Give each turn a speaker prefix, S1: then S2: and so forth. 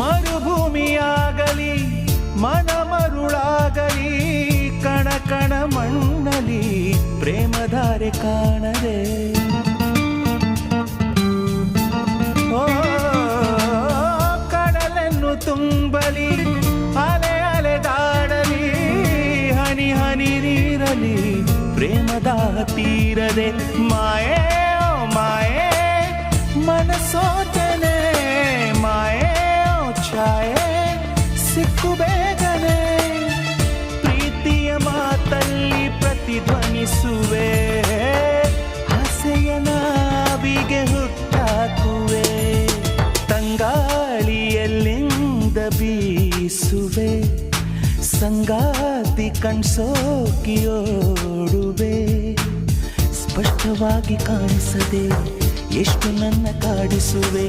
S1: ಮರುಭೂಮಿಯಾಗಲಿ ಮನ ಮರುಳಾಗಲಿ ಕಣ ಕಣ ಮಣ್ಣಲಿ ಪ್ರೇಮಧಾರೆ ಕಾಣದೆ ಓ ಕಡಲನ್ನು ತುಂಬಲಿ ಅಲೆ ಅಲೆದಾಡಲಿ ಹನಿ ಹನಿ ನೀರಲಿ ಪ್ರೇಮದಾಹ ತೀರದೆ ಮಾಯೇ ಓ ಮಾಯೇ ಮನಸೋತನೆ ಮಾಯೇ ಓ ಛಾಯೆ ಸಿಕ್ಕು ಬೇಗನೆ ಪ್ರೀತಿಯ ಮಾತಲ್ಲಿ ಪ್ರತಿಧ್ವನಿಸುವೆ ಆಸೆಯ ನಾವಿಗೆ ಹುಟ್ಟಾಕುವೆ ತಂಗಾಳಿಯಲ್ಲಿಂದ ಬೀಸುವೆ ಸಂಗಾತಿ ಕಣ್ಸೋಕಿಯೋಡುವೆ ಸ್ಪಷ್ಟವಾಗಿ ಕಾಣಿಸದೆ ಎಷ್ಟು ನನ್ನ ಕಾಡಿಸುವೆ.